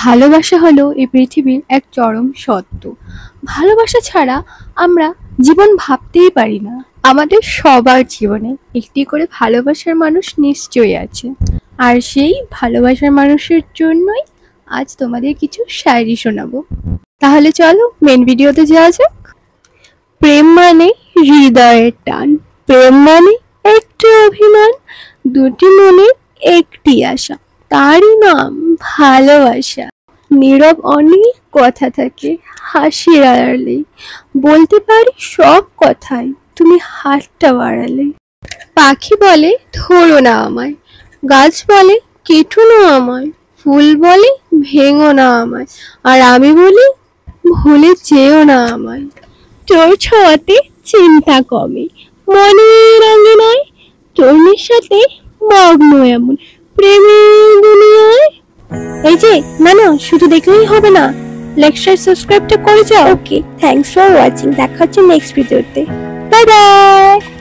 ভালোবাসা হলো এই পৃথিবীর এক চরম সত্য। ভালোবাসা ছাড়া আমরা জীবন ভাবতেই পারি না। আমাদের সবার জীবনে একটি করে ভালোবাসার মানুষ নিশ্চয়ই আছে, আর সেই ভালোবাসার মানুষের জন্যই আজ তোমাদের কিছু শায়রি শোনাবো। তাহলে চলো মেন ভিডিওতে যাওয়া যাক। প্রেম মানে হৃদয়ের টান, প্রেম মানে একটি অভিমান, দুটি মনে একটি আশা, তারই নাম ভালোবাসা। নীরব অনেক কথা থাকে হাসির আড়ালে, বলতে পারি সব কথাই তুমি হাতটা বাড়ালে। পাখি বলে ধরো না আমায়, গাছ বলে কেটো না আমায়, ফুল বলে ভেঙো না আমায়, আর আমি বলি ভুলে যেও না আমায়। তোর ছোঁয়াতে চিন্তা কমে, মনের আঙিনায় তোর সাথে মগ্ন এমন প্রেমের দুনিয়ায়। এই যে না না, শুধু দেখলেই হবে না, লাইক শেয়ার সাবস্ক্রাইবটা করে যাও। ওকে, থ্যাঙ্কস ফর ওয়াচিং। দেখা হচ্ছে নেক্সট ভিডিওতে। Bye bye.